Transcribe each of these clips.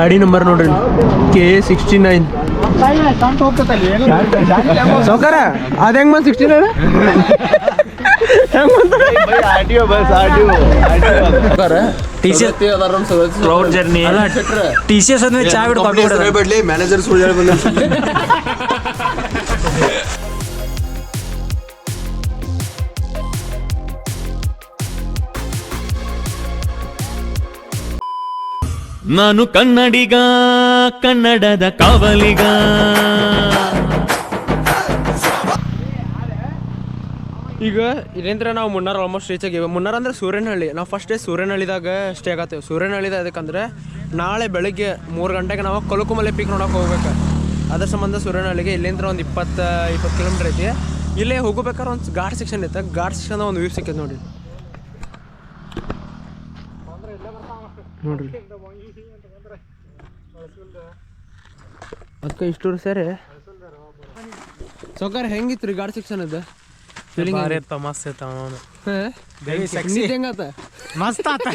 ಗಾಡಿ ನಂಬರ್ ನೋಡ್ರಿ KA69 ಸೌಕರ ಅದ ಹೆಂಗ್ ಬಂದ್ 69 ಮ್ಯಾನೇಜರ್ ಸುಳ್ಳು ನಾನು ಕನ್ನಡಿಗ, ಕನ್ನಡದ ಕಾವಲಿಗ. ಈಗ ಇಲ್ಲಿಂದ್ರೆ ನಾವು ಮುನ್ನಾರ್ ಆಲ್ಮೋಸ್ಟ್ ರೀಚ್ ಆಗಿವೆ. ಮುನ್ನಾರ್ ಅಂದ್ರೆ ಸೂರ್ಯನಹಳ್ಳಿ. ನಾವು ಫಸ್ಟ್ ಡೇ ಸೂರ್ಯನಹಳ್ಳಿದಾಗ ಸ್ಟೇ ಆಗತ್ತೇವೆ. ಸೂರ್ಯನಹಳ್ಳಿದ ಅದಕ್ಕಂದ್ರೆ ನಾಳೆ ಬೆಳಗ್ಗೆ 3 ಗಂಟೆಗೆ ನಾವು ಕಲಕುಮಲೆ ಪೀಕ್ ನೋಡೋಕೆ ಹೋಗ್ಬೇಕು. ಅದ್ರ ಸಂಬಂಧ ಸೂರ್ಯನಹಳ್ಳಿಗೆ ಇಲ್ಲಿಂದ ಒಂದು 20 ಕಿಲೋಮೀಟರ್ ಐತಿ. ಇಲ್ಲೇ ಹೋಗ್ಬೇಕಾದ್ರೆ ಒಂದು ಘಾಟ್ ಸೆಕ್ಷನ್ ಐತೆ. ಘಾಟ್ ಸೆಕ್ಷನ್ ಒಂದು ವ್ಯೂ ಸಿಕ್ಕೈತೆ ನೋಡಿ ನೋಡ್ರಿ. ಅದಕ್ಕೆ ಇಷ್ಟೂರು ಸೇರಿ ಸೌಕರ್ ಹೆಂಗಿತ್ತು ರೀ ಘಾಟ್ ಸೆಕ್ಷನ್ ಅದು? ಮಸ್ತ್ ಹೆಂಗತ್ತ ಮಸ್ತ್ ಆತ.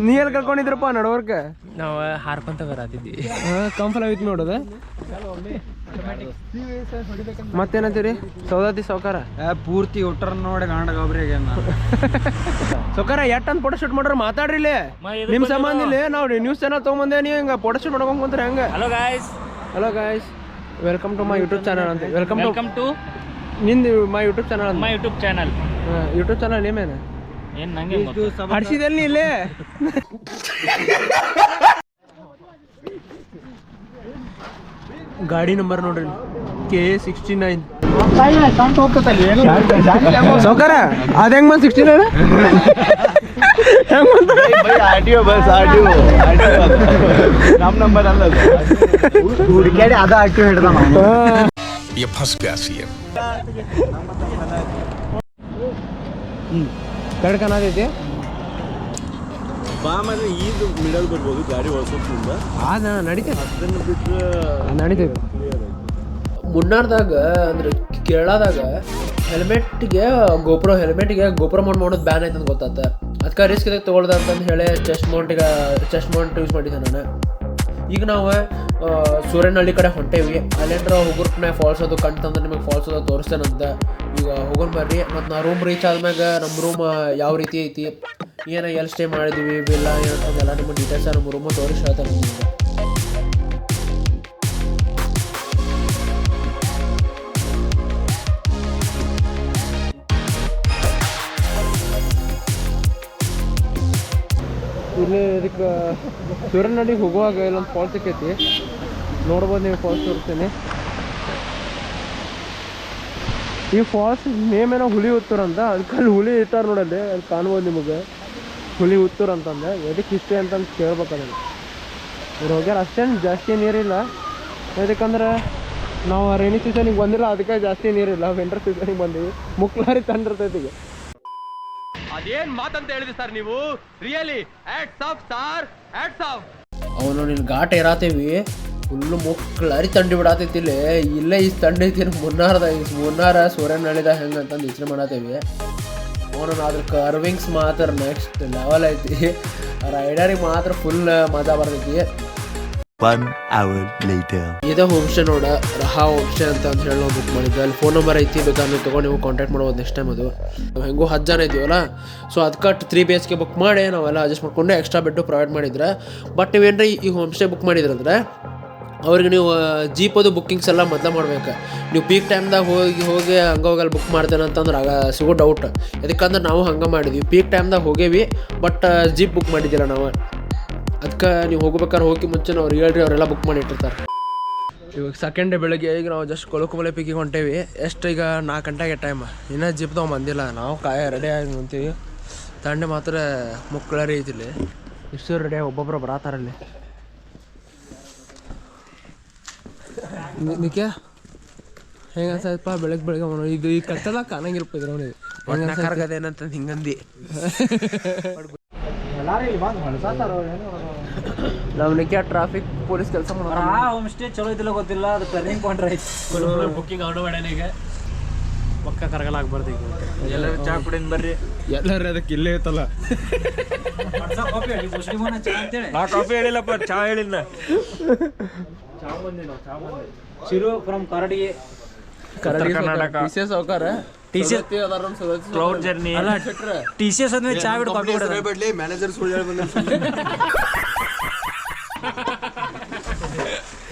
ನೀ ಎಲ್ಲಿ ಕರ್ಕೊಂಡಿದ್ರಪ್ಪ ನಡವರ್ಕ? ನಾವು ಹಾರ್ಕೊಂತ ಬರತ್ತಿದ್ವಿ. ಕಂಫಲ್ ಆಗಿತ್ತು ನೋಡೋದ. ಮತ್ತೇನಂತೀರಿ ಸೌದಾತಿ ಸೌಕಾರ? ಪೂರ್ತಿ ಉಟ್ರ ನೋಡಿ ಗಾಂಡ ಗೊಬ್ರಿಗೆ ಸೌಕಾರ ಎಟ್ಟಂತ ಫೋಟೋ ಶೂಟ್ ಮಾಡ್ರ ಮಾತಾಡ್ರಿ ಇಲ್ಲಿ. ನಿಮ್ ಸಂಬಂಧ ಇಲ್ಲಿ ನಾವು ನ್ಯೂಸ್ ಚಾನಲ್ ತಗೊಂಬಂದೆ. ನೀವು ಹಿಂಗ ಫೋಟೋ ಶೂಟ್ ಮಾಡ್ಕೊಂಡ್ ಕುಂತ್ರೆ ಹಂಗ? Hello guys, welcome to my YouTube channel ಅಂತ. ವೆಲ್ಕಮ್ ಟು ನಿಂದು ಮೈ ಯೂಟ್ಯೂಬ್ ಚಾನಲ್ ಅಂತ. My YouTube channel. YouTube channel ನೇಮೇನು ಏನ್ ನಂಗೆ ಹಡ್ಸಿದಲ್ಲಿ ಇಲ್ಲೇ ಗಾಡಿ ನಂಬರ್ ನೋಡ್ರಿ KA69 ಸೌಕರ ಅದ ಹೆಂಗ್ ಬಂದ್ 69 ಹೆಂಗ್ ಬಂತ? ನಮ್ ನಂಬರ್ ಅಲ್ಲ ಹುಡುಕ್ಯಾಡಿ ಅದ ಆಕ್ಟಿವ್ ಹಿಡ್ದ ಕಡೆ ಕಾಣತೈತಿ. ಬಾಮಲ್ಲಿ ಈಗ ಮಿಡಲ್ ಬರ್ಬೋದು ಗಾಡಿ ಹೊಸದಿಂದ ನಡೀತೈತಿ ಅದನ್ನು ಬಿಟ್ಟರೆ ನಡೀತೈತಿ. ಮುನ್ನಾರ್ದಾಗ ಅಂದ್ರೆ ಕೇರಳದಾಗ ಹೆಲ್ಮೆಟ್ಗೆ ಗೋಪ್ರೋ ಮೌಂಟ್ ಮಾಡೋದು ಬ್ಯಾನ್ ಐತೆ ಅಂತ ಗೊತ್ತಾತ. ಅದಕ್ಕೆ ರಿಸ್ಕ್ ಇದಕ್ಕೆ ತೊಗೊಳ್ದ ಅಂತಂದು ಹೇಳಿ ಚೆಸ್ಟ್ ಮೌಂಟ್ ಯೂಸ್ ಮಾಡಿದ್ದೆ ನಾನು. ಈಗ ನಾವು ಸೂರ್ಯನಹಳ್ಳಿ ಕಡೆ ಹೊಂಟೇವಿ. ಅಲ್ಲೇಂದ್ರ ಹೋಗೋರ್ಪನೆ ಫಾಲ್ಸ್ ಅದು ಕಂತಂದ್ರೆ ನಿಮಗೆ ಫಾಲ್ಸ್ ಅದು ತೋರಿಸ್ತೇನಂತ. ಈಗ ಹೋಗೋಣ ಬರ್ರಿ. ಮತ್ತು ನಾವು ರೂಮ್ ರೀಚ್ ಆದ್ಮ್ಯಾಗ ನಮ್ಮ ರೂಮ್ ಯಾವ ರೀತಿ ಐತಿ, ಏನೋ ಎಲ್ಲಿ ಸ್ಟೇ ಮಾಡಿದ್ವಿ ಇಲ್ಲ ಏನಂತಂದೆಲ್ಲ ನಿಮ್ಮ ಡೀಟೇಲ್ಸ್ ನಮ್ಮ ರೂಮು ತೋರಿಸಿ ಹೇಳ್ತಾರೆ ನಿಮಗೆ. ಇಲ್ಲಿ ಇದಕ್ಕೆ ಸೂರ್ಯನಹಳ್ಳಿಗೆ ಹೋಗುವಾಗ ಇಲ್ಲೊಂದು ಫಾಲ್ಸ್ ಸಿಕ್ಕೈತಿ, ನೋಡ್ಬೋದು ನೀವು. ಫಾಲ್ಸ್ ತೋರಿಸ್ತೀನಿ. ಈ ಫಾಲ್ಸ್ ನೇಮ್ ಏನೋ ಹುಲಿ ಉತ್ತೂರು ಅಂತ. ಅದಕ್ಕೆ ಅಲ್ಲಿ ಹುಲಿ ಇಟ್ಟಾರ ನೋಡಲ್ಲಿ, ಅಲ್ಲಿ ಕಾಣ್ಬೋದು ನಿಮಗೆ ಹುಲಿ ಉತ್ತೂರು ಅಂತಂದೆ. ಎದಕ್ಕೆ ಇಷ್ಟೇ ಅಂತಂದು ಕೇಳ್ಬೇಕಾದ್ರೆ ಅವ್ರು ಹೋಗ್ಯಾರ. ಅಷ್ಟೇನು ಜಾಸ್ತಿ ನೀರಿಲ್ಲ. ಯಾಕಂದ್ರೆ ನಾವು ರೈನಿ ಸೀಸನಿಗೆ ಬಂದಿಲ್ಲ, ಅದಕ್ಕೆ ಜಾಸ್ತಿ ನೀರಿಲ್ಲ. ವಿಂಟರ್ ಸೀಸನಿಗೆ ಬಂದೀವಿ. ಮುಕ್ಲಾರಿ ತಂಡಿರ್ತೈತಿ. ಈಗ ಅದೇನ್ ಮಾತಂತ ಹೇಳಿದ್ರಿ ಸರ್ ನೀವು? Really hats off sir, hats off. ಅವನು ನಿನ್ನ ಘಾಟ್ ಇರಾತೇವಿ, ಫುಲ್ಲು ಮುಕ್ಳರಿ ತಂಡಿ ಬಿಡತೈತಿ. ಇಲ್ಲೇ ಈ ತಂಡಿ ಐತಿ ಮುನ್ನಾರ ಸೂರ್ಯನಹಳ್ಳಿದ ಹೆಂಗೆ ಅಂತಂದು ಯೋಚನೆ ಮಾಡತ್ತೇವಿ. ಅವನು ಅದ್ರ ಕರ್ವಿಂಗ್ಸ್ ಮಾತ್ರ ನೆಕ್ಸ್ಟ್ ಲೆವೆಲ್ ಐತಿ. ರೈಡರಿಗೆ ಮಾತ್ರ ಫುಲ್ ಮಜಾ ಬರ್ತೈತಿ. 1 hour later. ಇದೇ ಹೋಮ್ ಸ್ಟೇ ನೋಡ, ರಹಾ ಹೋಮ್ ಸ್ಟೇ ಅಂತ ಹೇಳಿ ನಾವು ಬುಕ್ ಮಾಡಿದ್ವಿ. ಅಲ್ಲಿ ಫೋನ್ ನಂಬರ್ ಐತಿ, ಬೇಕಾದ್ರೆ ನೀವು ತೊಗೊಂಡು ನೀವು ಕಾಂಟ್ಯಾಕ್ಟ್ ಮಾಡ್ಬೋದು ನೆಕ್ಸ್ಟ್ ಟೈಮ್. ಅದು ನಾವು ಹೆಂಗೋ 10 ಜನ ಇದ್ದೀವಲ್ಲ, ಸೊ ಅದಕ್ಕೆ 3 BHK ಬುಕ್ ಮಾಡಿ ನಾವೆಲ್ಲ ಅಡ್ಜಸ್ಟ್ ಮಾಡ್ಕೊಂಡು ಎಕ್ಸ್ಟ್ರಾ ಬೆಡ್ಡು ಪ್ರೊವೈಡ್ ಮಾಡಿದ್ರೆ. ಬಟ್ ನೀವೇನ್ರಿ ಈ ಹೋಮ್ ಸ್ಟೇ ಬುಕ್ ಮಾಡಿದ್ರಂದ್ರೆ ಅವ್ರಿಗೆ ನೀವು ಜೀಪದು ಬುಕ್ಕಿಂಗ್ಸ್ ಎಲ್ಲ ಮೊದಲು ಮಾಡ್ಬೇಕು. ನೀವು ಪೀಕ್ ಟೈಮ್ದಾಗ ಹೋಗಿ ಹಂಗೋಗಲ್ಲಿ ಬುಕ್ ಮಾಡ್ತೇನೆ ಅಂತಂದ್ರೆ ಆಗ ಸಿಗೋ ಡೌಟ್. ಯಾಕಂದ್ರೆ ನಾವು ಹಂಗೆ ಮಾಡಿದ್ವಿ. ಪೀಕ್ ಟೈಮ್ದಾಗ ಹೋಗೇವಿ, ಬಟ್ ಜೀಪ್ ಬುಕ್ ಮಾಡಿದ್ದಿಲ್ಲ ನಾವು. ಅದಕ್ಕೆ ನೀವು ಹೋಗ್ಬೇಕಾದ್ರೆ ಹೋಗಿ ಮುಂಚೆ ಅವ್ರು ಹೇಳ್ರಿ, ಅವರೆಲ್ಲ ಬುಕ್ ಮಾಡಿ ಇಟ್ಟಿರ್ತಾರೆ. ಇವಾಗ ಸೆಕೆಂಡ್ ಡೇ ಬೆಳಗ್ಗೆ ಈಗ ನಾವು ಜಸ್ಟ್ ಕಲಕುಮಲೆ ಪೀಕಿಗೆ ಹೊಂಟೇವಿ. ಎಷ್ಟು ಈಗ 4 ಗಂಟೆಗೆ ಟೈಮ್. ಇನ್ನೂ ಜೀಪ್ ತೊಗೊಂಡು ಬಂದಿಲ್ಲ. ನಾವು ರೆಡಿ ಆಗಿ ನಿಂತೀವಿ. ತಂಡೆ ಮಾತ್ರ ಮುಕ್ಕಳರಿ ಐತಿಲ್ಲಿ. ಇಷ್ಟು ರೆಡಿ ಆಗಿ ಒಬ್ಬೊಬ್ಬರು ಬರತ್ತಾರಲ್ಲಿ. ನಿಕ್ಕೆ ಹೆಂಗೆ ಅನ್ಸಪ್ಪ ಬೆಳಗ್ಗೆ ಈಗ ಈ ಕಟ್ಟದಾಗ ಕಾಣಂಗಿಲ್ಪ ಇದ್ರ ಅವನಿಗೆ ಏನಂತ ಹಿಂಗಂದು ನಾವು ನಿಕ್ಕೆ ಟ್ರಾಫಿಕ್ ಪೊಲೀಸ್ ಕೆಲಸ ಮಾಡೋಣ. ಹೋಮ್ ಸ್ಟೇ ಚಲೋ ಇದಿಲ್ಲ ಗೊತ್ತಿಲ್ಲ, ಅದು ಟರ್ನಿಂಗ್ ಪಾಯಿಂಟ್ ಐತಿ. ಬುಕ್ಕಿಂಗ್ ಆರ್ಡರ್ ಮಾಡ್ಯಾನ. ಈಗ ಪಕ್ಕ ಕರಗಲ್ಲ ಆಗ್ಬಾರ್ದು ಈಗ ಎಲ್ಲರೂ ಚಾ ಕುಡಿಯೋದು ಬರ್ರಿ. ಎಲ್ಲರೂ ಅದಕ್ಕೆ ಇಲ್ಲೇ ಇತ್ತಲ್ಲ. ನಾ ಕಾಫಿ ಹೇಳಿಲ್ಲಪ್ಪ, ಚಾ ಹೇಳಿಲ್ಲ. ಶಿರು ಫ್ರಮ್ ಕರಡಿಗೆ ಕರ್ನಾಟಕ. TCS ಸಾವ್ಕಾರ ಕ್ಲೌಡ್ ಜರ್ನಿ TCS ಆದ್ಮೇಲೆ ಚಾ ಬಿಟ್ಟು ಕಾಫಿ ಕೊಡೋದು. ಮ್ಯಾನೇಜರ್ ಸುಳ್ಳು ಹೇಳಿ ಬಂದ.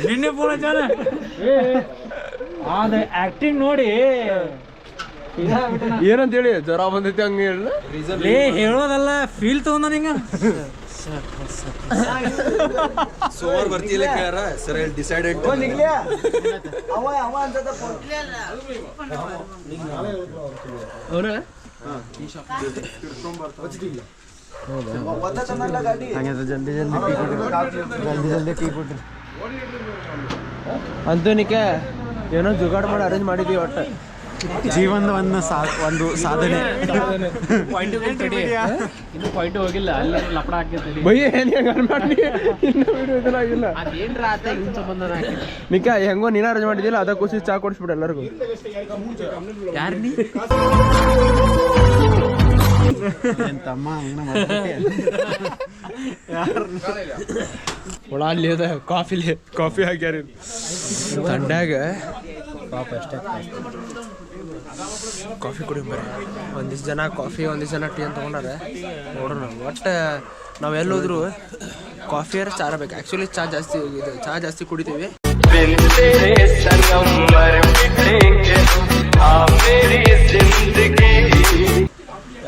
ನಿನ್ನೆ ಪೂರ ಜನ ಆದ್ರೆ ಆಕ್ಟಿಂಗ್ ನೋಡಿ ಏನಂತ ಹೇಳಿ ಜ್ವರ ಬಂದೈತಿ ಹಂಗ ಹೇಳ ಹೇಳೋದಲ್ಲ ಫೀಲ್ ತಗೊಂಡ ನಿಂಗ ಸೋಮವಾರ ಬರ್ತಿಲ್ಲ ಕೇಳಾರ ಸರ್ ಡಿಸೈಡೆಡ್ ಅವ್ರ ಅಂತನಿಕೆ ಏನೋ ಜುಗಾಡ್ ಮಾಡಿ ಅರೇಂಜ್ ಮಾಡಿದೀವಿ ಒಟ್ಟ ಜೀವನದ ಒಂದು ಸಾಧನೆ. ಇನ್ನು ಪಾಯಿಂಟ್ ಹೋಗಿಲ್ಲ ಅಲ್ಲಿ ಲಪಡ ಹಾಕಿರ್ತೀವಿ ಬೈ ಏನ್ ಹೆಂಗ ಮಾಡಿ ಇನ್ನು ವಿಡಿಯೋ ಇದೆಲ್ಲ ಆಗಿಲ್ಲ. ಅದೇನ್ರ ಆತ ಇನ್ ಸಂಬಂಧ ನಿಕ ಹೆಂಗೋ ನೀನ ಅರೇಂಜ್ ಮಾಡಿದಿಲ್ಲ ಅದ ಖುಷಿ ಚಾ ಕೊಡಿಸ್ಬಿಡ ಎಲ್ಲರಿಗೂ. ಯಾರು ನೀ ತಮ್ಮ ಒಳ ಅಲ್ಲಿ ಅದ ಕಾಫಿ ಹಾಕ್ಯಾರ ತಂಡ್ಯಾಗ ಪಾಪ ಅಷ್ಟೇ. ಕಾಫಿ ಕುಡಿ ಬರ್ರಿ. ಒಂದಿಷ್ಟು ಜನ ಕಾಫಿ ಒಂದಿಷ್ಟು ಜನ ಟೀ ಅಂತ ತೊಗೊಂಡಾರೆ. ನೋಡೋಣ ಒಟ್ಟು ನಾವೆಲ್ಲೋದ್ರು ಕಾಫಿಯಾರ ಚಾ ಬೇಕು. ಆ್ಯಕ್ಚುಲಿ ಚಾ ಜಾಸ್ತಿ ಕುಡಿತೀವಿ.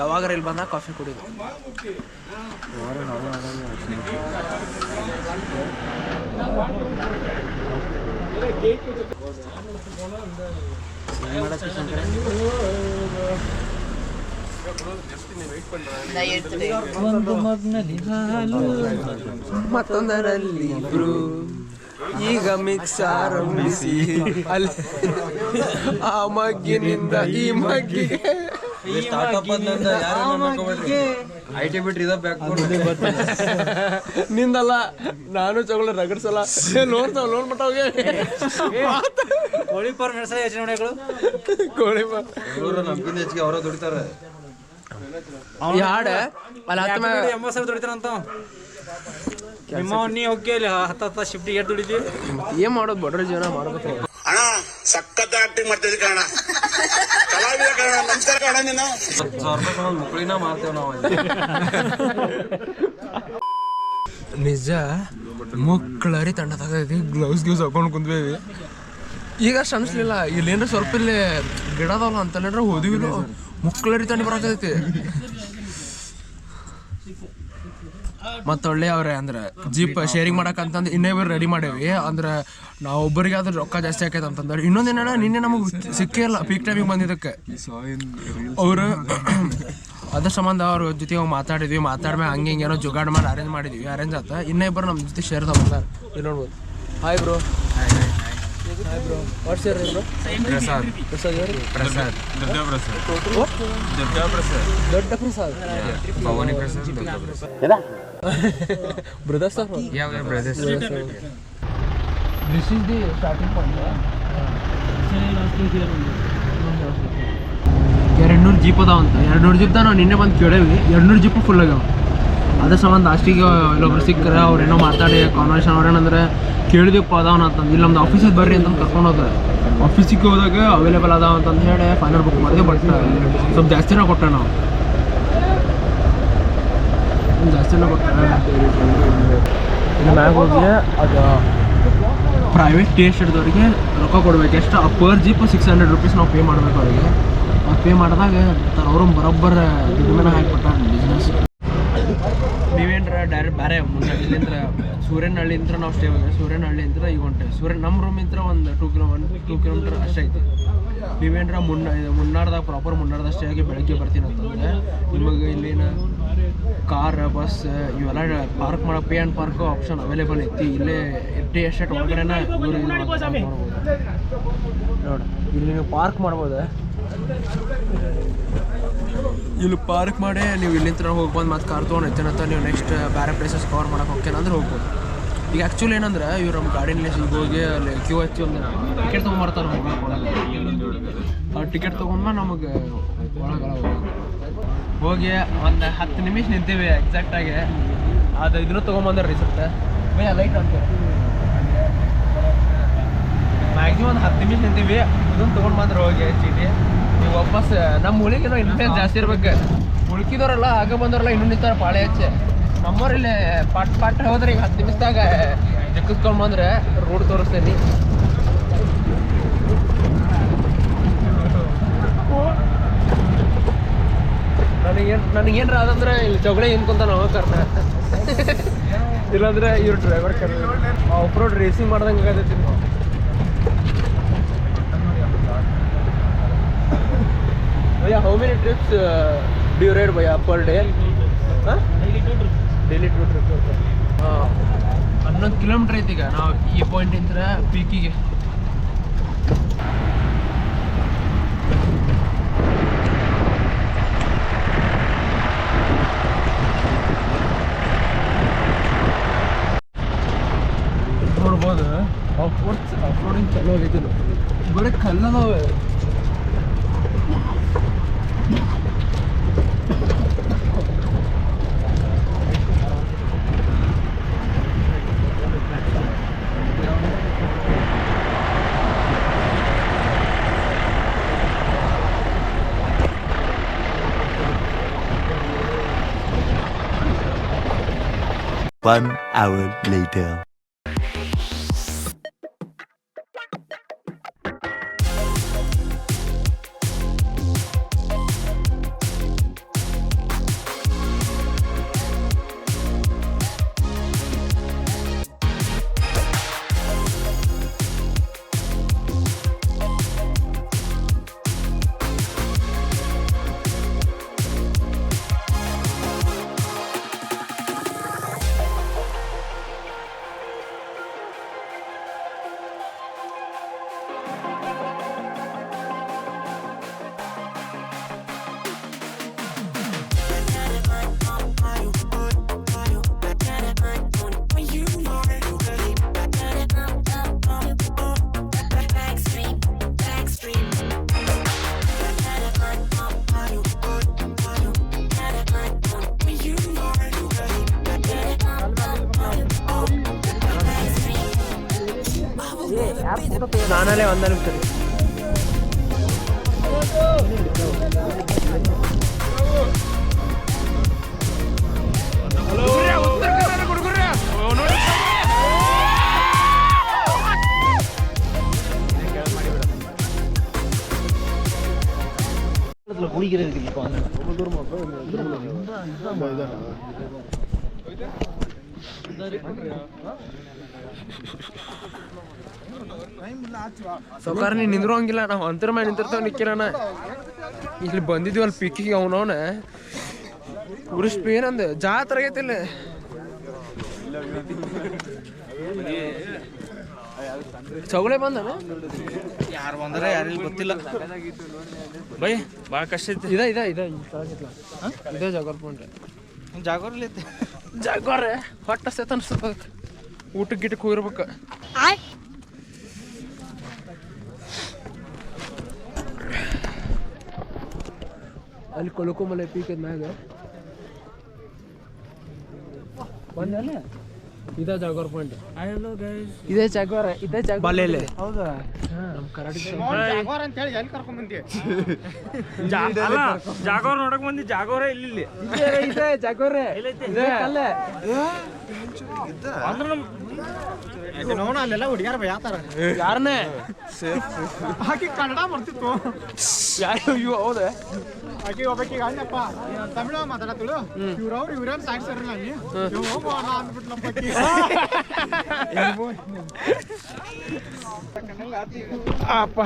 ಯಾವಾಗಾರ ಇಲ್ಲಿ ಬಂದಾಗ ಕಾಫಿ ಕುಡಿದು ಮತ್ತೊಂದರಲ್ಲಿ ಇಬ್ರು ಈಗ ಮಿಕ್ಸ್ ಆರಂಭಿಸಿ ಅಲ್ಲಿ ಆ ಮಗ್ಗಿನಿಂದ ಈ ಮಗ್ಗಿಗೆ IT ಬಿಟ್ರಿ ಇದ ಬ್ಯಾಕ್ ನಿಂದಲ್ಲ ನಾನು ಚಗಳ ರಗಡ್ಸಲ್ಲ ನೋಡ್ತಾವ ನೋಡ್ಬಿಟ್ಟವ್ಗೆ ಕೋಳಿ ಪರ್ ಮೆಣಸ ಯೋಚನೆ ನೋಡಿಗಳು ಕೋಳಿ ನಮ್ಗಿಂತ ಹೆಚ್ಚಿಗೆ ಅವರ ದುಡಿತಾರ. ಈ ಹಾಡ ಅಲ್ಲಿ ಹತ್ತ 80 ಸಾವಿರ ದುಡಿತಾರಂತ ನಿಮ್ಮ ನೀ ಹೋಗಿ ಅಲ್ಲಿ 10 ಶಿಫ್ಟ್ ಏಟ್ ದುಡಿತೀವಿ. ಏನ್ ಮಾಡೋದು ಬಡ್ರ ಜೀವನ ಮಾಡ್ಬೇಕು. ಅಣ್ಣ ಸಖತ್ ಆಕ್ಟಿಂಗ್ ಮಾಡ್ತಿದ್ವಿ ಕಣ, ಕಲಾವಿದ ಕಣ, ನಮಸ್ಕಾರ ಕಣ ನೀನು. 10,000 ರೂಪಾಯಿ ಮುಕ್ಳಿನ ಮಾಡ್ತೇವೆ ನಾವು. ನಿಜ ಮಕ್ಕಳರಿ ತಂಡ ತಗದಿ ಗ್ಲೌಸ್ ಹಾಕೊಂಡು ಕುಂದ್ವಿ. ಈಗ ಅಷ್ಟು ಅನಿಸ್ಲಿಲ್ಲ. ಇಲ್ಲೇನ್ರ ಸ್ವಲ್ಪ ಇಲ್ಲಿ ಗಿಡ ಅದಾವಲ್ಲ ಅಂತಲ್ಲೇನ್ರ ಹೋದಿವಿಲ್ಲ ಮಕ್ಕಳರಿ ತಂಡ ಬರಕೈತಿ. ಮತ್ತೊಳ್ಳೆ ಅವ್ರೆ ಅಂದ್ರೆ ಜೀಪ್ ಶೇರಿಂಗ್ ಮಾಡಕ್ಕಂತಂದು ಇನ್ನೊಬ್ಬರು ರೆಡಿ ಮಾಡೇವಿ. ಅಂದ್ರೆ ನಾವು ಒಬ್ಬರಿಗೆ ಆದ್ರೆ ರೊಕ್ಕ ಜಾಸ್ತಿ ಆಕೈತೆ ಅಂತಂದ್ರೆ. ಇನ್ನೊಂದೇನ ನಿನ್ನೆ ನಮಗೆ ಸಿಕ್ಕೇ ಇಲ್ಲ ಪೀಕ್ ಟೈಮಿಗೆ ಬಂದಿದ್ದಕ್ಕೆ. ಅವರು ಅದ್ರ ಸಂಬಂಧ ಅವ್ರ ಜೊತೆ ಮಾತಾಡಿದ್ವಿ. ಮಾತಾಡ್ಮೇಲೆ ಹಂಗೆ ಹಿಂಗೆ ಏನೋ ಜುಗಾಡ್ ಮಾಡಿ ಅರೇಂಜ್ ಮಾಡಿದ್ವಿ. ಅರೇಂಜ್ ಆತ. ಇನ್ನೊಬ್ಬರು ನಮ್ಮ ಜೊತೆ ಶೇರ್ ತಗೊಂಡಾರ. ಇಲ್ಲಿ ನೋಡ್ಬೋದು. Hi bro. Hi bro. What's your name bro? Prasad. Prasad. ದೊಡ್ಡ ಪ್ರಸಾದ್. ಭವಾನಿ ಪ್ರಸಾದ್, ದೊಡ್ಡ ಪ್ರಸಾದ್. ಬ್ರದರ್ಸ್ ಆರ್ ಯಾವ brothers? This is the starting point. 200 jeep ಅದಾವ ಅಂತ. 200 ಜೀಪ್ದ ನಾವು ನಿನ್ನೆ ಬಂದು ಕೇಳೇವಿ. 200 ಜೀಪು ಫುಲ್ ಆಗ್ಯಾವ. ಅದ್ರ ಸಂಬಂಧ ಲಾಸ್ಟಿಗೆ ಇಲ್ಲೊಬ್ರು ಸಿಕ್ಕರೆ ಅವ್ರೇನೋ ಮಾತಾಡಿ ಕಾನ್ವರ್ಸೇಷನ್ ಅವ್ರೇನಂದ್ರೆ ಕೇಳಿದೀವಪ್ಪ ಅದಾವನ ಅಂತಂದು. ಇಲ್ಲಿ ನಮ್ದು ಆಫೀಸಿಗೆ ಬರ್ರಿ ಅಂತ ಕರ್ಕೊಂಡು ಹೋದ್ರೆ ಆಫೀಸಿಗೆ ಹೋದಾಗ ಅವೈಲೇಬಲ್ ಅದಾವ ಅಂತಂದು ಹೇಳಿ ಫೈನಲ್ ಬುಕ್ ಮಾಡಿದೆ. ಬಟ್ ಸ್ವಲ್ಪ ಜಾಸ್ತಿನೇ ಕೊಟ್ಟೆ ನಾವು. ಜಾಸ್ತಿನೇ ಕೊಟ್ಟೆ. ಇನ್ನು ಮ್ಯಾಗ ಹೋಗಿ ಅದು ಪ್ರೈವೇಟ್ ಟಿ ಎಸ್ಟೇಟ್ದವ್ರಿಗೆ ರೊಕ್ಕ ಕೊಡ್ಬೇಕು. ಎಷ್ಟು ಪರ್ ಜೀಪ್ 600 ರೂಪೀಸ್ ನಾವು ಪೇ ಮಾಡ್ಬೇಕು ಅವರಿಗೆ. ಅದು ಪೇ ಮಾಡಿದಾಗ ಅವರು ಬರೋಬ್ಬರ ದುಡಿಮೆನ ಹಾಕಿಬಿಟ್ಟ ಬಿಸ್ನೆಸ್. ನೀವೇನ್ರ ಡೈರೆಕ್ಟ್ ಬೇರೆ ಇಲ್ಲಿಂದ ಸೂರ್ಯನಹಳ್ಳಿಂತ್ರ ನಾವು ಸ್ಟೇ ಹೋಗಿ ಸೂರ್ಯನಹಳ್ಳಿಂತ್ರ ಈಗ ಹೊಂಟೇವೆ. ನಮ್ಮ ರೂಮಿಂತ್ರ ಒಂದು 2 ಕಿಲೋಮೀಟರ್ ಅಷ್ಟೇ ಐತಿ. ನೀವೇನ್ರ ಮುನ್ನಾರ್ದಾಗ ಪ್ರಾಪರ್ ಮುನ್ನಾರ್ದಾಗ ಸ್ಟೇ ಆಗಿ ಬೆಳಗ್ಗೆ ಬರ್ತೀನಿ ಅಂತಂದರೆ ನಿಮಗೆ ಇಲ್ಲಿನ ಕಾರ್ ಬಸ್ ಇವೆಲ್ಲ ಪಾರ್ಕ್ ಮಾಡೋ pay and park option available ಐತಿ. ಇಲ್ಲೇ ಟಿ ಎಸ್ಟೇಟ್ ಒಳಗಡೆನ ಇವರು ಮಾಡ್ಬೋದು. ನೋಡಿ ಇಲ್ಲಿ ನೀವು ಪಾರ್ಕ್ ಮಾಡ್ಬೋದು. ಇಲ್ಲಿ ಪಾರ್ಕ್ ಮಾಡಿ ನೀವು ಇಲ್ಲಿಂದ ಹೋಗ್ಬೋದು. ಮತ್ತು ಕಾರ್ ತೊಗೊಂಡು ಎತ್ತೇನಂತ ನೀವು ನೆಕ್ಸ್ಟ್ ಬೇರೆ ಪ್ಲೇಸಸ್ ಕವರ್ ಮಾಡೋಕೆ ಹೋಗ್ತೇನೆ ಅಂದ್ರೆ ಹೋಗ್ಬೋದು. ಈಗ ಆ್ಯಕ್ಚುಲಿ ಏನಂದ್ರೆ ಇವ್ರು ನಮ್ಮ ಗಾಡಿನಲ್ಲಿ ಈಗ ಹೋಗಿ ಅಲ್ಲಿ ಕ್ಯೂ ಹಚ್ಚಿ ಒಂದು ಟಿಕೆಟ್ ತೊಗೊಂಬರ್ತಾರೆ ಟಿಕೆಟ್ ತೊಗೊಂಡ್ಮ ನಮಗೆ ಒಳಗಲ್ಲ ಹೋಗಿ ಒಂದು 10 ನಿಮಿಷ ನಿಂತೀವಿ ಎಕ್ಸಾಕ್ಟಾಗಿ ಅದು ಇದನ್ನು ತೊಗೊಂಬಂದ್ರೆ ರಿಸಲ್ಟ್ ಭಯ ಲೈಟ್ ಅಂತ ಮ್ಯಾಕ್ಸಿಮಮ್ ಒಂದು 10 ನಿಮಿಷ ನಿಂತೀವಿ ಇದನ್ನು ತೊಗೊಂಡು ಬಂದ್ರೆ ಹೋಗಿ ಚೀಟಿ ನೀವು ವಾಪಸ್ ನಮ್ಮ ಉಳಿಗೇನೋ ಇನ್ಫ್ಲೂಯೆನ್ಸ್ ಜಾಸ್ತಿ ಇರ್ಬೇಕು ಉಳ್ಕಿದವರೆಲ್ಲ ಆಗ ಬಂದವರೆಲ್ಲ ಇನ್ನೂ ನಿಂತಾರೆ ಪಾಳೆ ಹೆಚ್ಚೆ ನಮ್ಮೂರಲ್ಲಿ ಪಾಟ್ ಹೋದ್ರೆ ಈಗ 10 ನಿಮಿಷದಾಗ ಜಕ್ಕಿಸ್ಕೊಂಡು ಬಂದ್ರೆ ರೋಡ್ ತೋರಿಸ್ತೇನೆ ನನಗೇನ್ರ ಅದಂದ್ರೆ ಇಲ್ಲಿ ಜೊಗಳೆ ಏನ್ಕೊಂತ ನಾವು ಕರ್ನ ಇಲ್ಲಾಂದ್ರೆ ಇವ್ರು ಡ್ರೈವರ್ ಕರ್ನ ಆಫ್ ರೋಡ್ ರೇಸಿಂಗ್ ಮಾಡ್ದಂಗೆ ಆಗತೈತಿ ಭಯ್ಯ how many trips do ride ಭಯ್ಯ ಪರ್ ಡೇ ಡೈಲಿ 2 ಟ್ರಿಪ್ ಹಾಂ 11 ಕಿಲೋಮೀಟ್ರ್ ಐತಿ ಈಗ ನಾವು ಈ ಪಾಯಿಂಟಿಂದ ಪೀಕಿಗೆ ನೋಡ್ಬೋದು ಆಫ್ ರೋಡಿಂಗ್ ಚಲೋ ಆಗೈತಿ ಬರೀ ಕಲ್ಲದಾವೆ One hour later. ನಾನಲ್ಲೇ ಒಂದೇ ನಿಮಿಷ ಸೌಕಾರ ನೀನು ನಿಂದ್ರೋಂಗಿಲ್ಲ ನಾವು ಅಂತರ ಮೇಲೆ ನಿಂತಿರ್ತೇವೆ ನಿಕ್ಕಿರಣ ಇಲ್ಲಿ ಬಂದಿದ್ವಿ ಅಲ್ಲಿ ಪಿಕ್ಕಿಗೆ ಅವನವನ ಉರಿಸ್ಪಿ ಏನಂದ ಜಾತ್ರೆ ಆಗೈತಿಲ್ಲ ಚೌಳೆ ಬಂದನ ಯಾರು ಬಂದ್ರೆ ಯಾರಿಲ್ಲ ಗೊತ್ತಿಲ್ಲ ಬೈ ಭಾಳ ಕಷ್ಟ ಐತಿ ಇದೇ ಜಾಗೋರ್ ಪಾಯಿಂಟ್ ಜಾಗೋರ್ಲಿ ಜಾಗೋರೆ ಹೊಟ್ಟ ಸೇತ ಅನ್ಸ್ತದ ಊಟಕ್ಕೆ ಗಿಟಕ್ಕೆ ಹೋಗಿರ್ಬೇಕು ಅಲ್ಲಿ ಕೊಳಕೋಮಲೆ ಪೀಕ್ ಮ್ಯಾಗ ಇದೇ ಜಾಗೋರ್ ಪಾಯಿಂಟ್ ಇದೇ ಜಾಗೋರ ಬಲ್ಲೆಲೆ ಹೌದಾ ನಮ್ಮ ಕರಾಟಿ ಜಾಗೋರ್ ಅಂತ ಹೇಳಿ ಎಲ್ಲಿ ಕರ್ಕೊಂಡ್ ಬಂದಿ ಜಾಗೋರ್ ನೋಡಕ್ ಬಂದಿ ಜಾಗೋರೇ ಇಲ್ಲಿ ಇದೆ ಜಾಗೋರೆ ಅಲ್ಲೇ ನೋಡ ಅಲ್ಲೆಲ್ಲ ಹುಡುಗ್ಯಾರ ಯಾತಾರ ಯಾರನ್ನೇ ಆಕಿ ಕನ್ನಡ ಬರ್ತಿತ್ತು ಇವು ಹೌದಾ ಆಕಿ ಒಬ್ಬಾಕಿ ಅಣ್ಣಪ್ಪ ತಮಿಳ ಮಾತಾಡತ್ತಳು ಇವ್ರವ್ರು ಇವ್ರೇನ್ ಸಾಕ್ಸಾರಲ್ಲ ಅಲ್ಲಿ ಅಂದ್ಬಿಟ್ಲಪ್ಪಿ ಅಪ್ಪ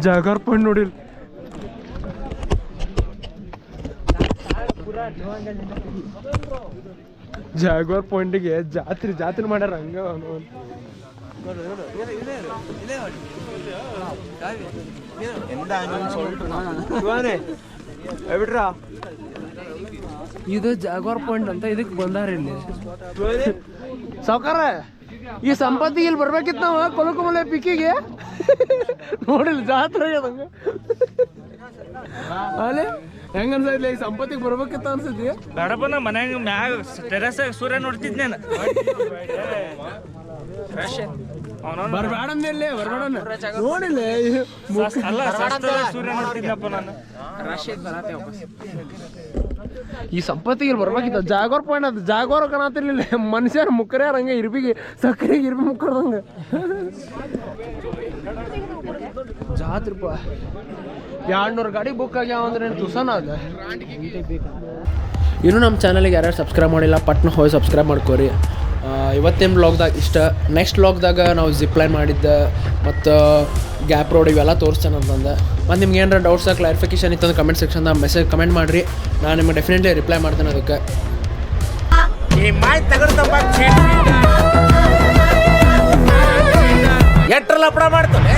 ಜಾಗರ್ ಪಾಯಿಂಟ್ ನೋಡಿ ಜಾಗರ್ ಪಾಯಿಂಟಿಗೆ ಜಾತ್ರೆ ಮಾಡ್ಯಾರ ಹಂಗ ಬಿಡ್ರಾ ಇದು ಜಾಗ್ವಾರ್ ಪಾಯಿಂಟ್ ಅಂತ ಇದಕ್ಕೆ ಬಂದಾರ ಇಲ್ಲಿ ಸಾವ್ಕಾರ ಈ ಸಂಪತ್ತಿ ಇಲ್ಲಿ ಬರ್ಬೇಕಿತ್ತು ನಾವು ಕೊಲಕುಮಲೆ ಪಿಕ್ಕಿಗೆ ನೋಡಿಲ್ಲ ಜಾತ್ರೆ ಆಗ್ಯದಂಗ ಅಲ್ಲಿ ಹೆಂಗ ಅನ್ಸೈತ್ಲ ಈ ಸಂಪತ್ತಿಗೆ ಬರ್ಬೇಕಿತ್ತು ಅನ್ಸತಿ ಬೇಡಪ್ಪ ನಾ ಮನ್ಯಾಗ ಮ್ಯಾಗ ಟೆರಸ್ ಸೂರ್ಯ ನೋಡ್ತಿದ್ನೇನ ಬರ್ಬೇಡ ಅಂದಿಲ್ಲ ಬರ್ಬೇಡ ನೋಡಿಲ್ಲ ಅಲ್ಲ ಸೂರ್ಯ ನೋಡ್ತಿದ್ನಪ್ಪ ನಾನು ಈ ಸಂಪತ್ತಿಗೆ ಇಲ್ಲಿ ಬರ್ಬೇಕಿತ್ತು ಜಾಗೋರ್ ಪಾಯಿಂಟ್ ಅದು ಜಾಗೋರ್ ಕಾಣತಿರ್ಲಿಲ್ಲ ಮನುಷ್ಯರ ಮುಕ್ಕರ್ಯಾರ ಹಂಗೆ ಇರ್ಬಿಗೆ ಸಕ್ಕರೆಗೆ ಇರ್ಬಿ ಮುಕ್ಕರ್ದಂಗ ಜಾತ್ರಿಪ್ಪ 200 ಗಾಡಿ ಬುಕ್ ಆಗ್ಯಾವ ಅಂದ್ರೆ ತುಸನ ಅದ ಇನ್ನೂ ನಮ್ಮ ಚಾನಲ್ಗೆ ಯಾರ್ಯಾರು ಸಬ್ಸ್ಕ್ರೈಬ್ ಮಾಡಿಲ್ಲ ಪಟ್ನ ಹೋಗಿ ಸಬ್ಸ್ಕ್ರೈಬ್ ಮಾಡ್ಕೋರಿ ಇವತ್ತಿನ ವ್ಲಾಗ್ದಾಗ ಇಷ್ಟ ನೆಕ್ಸ್ಟ್ ವ್ಲಾಗ್ದಾಗ ನಾವು ಜಿಪ್ಲೈನ್ ಮಾಡಿದ್ದೆ ಮತ್ತು ಗ್ಯಾಪ್ ರೋಡ್ ಇವೆಲ್ಲ ತೋರಿಸ್ತೇನೆ ಅಂತಂದೆ ಮತ್ತು ನಿಮ್ಗೆ ಏನಾರ ಡೌಟ್ಸ್ ಕ್ಲಾರಿಫಿಕೇಷನ್ ಇತ್ತಂದ್ರೆ ಕಮೆಂಟ್ ಸೆಕ್ಷನ್ದಾಗ ಮೆಸೇಜ್ ಕಮೆಂಟ್ ಮಾಡಿರಿ ನಾನು ನಿಮಗೆ ಡೆಫಿನೆಟ್ಲಿ ರಿಪ್ಲೈ ಮಾಡ್ತೇನೆ ಅದಕ್ಕೆ ಎಟ್ರ ಲಪಡ ಮಾಡ್ತಾನೆ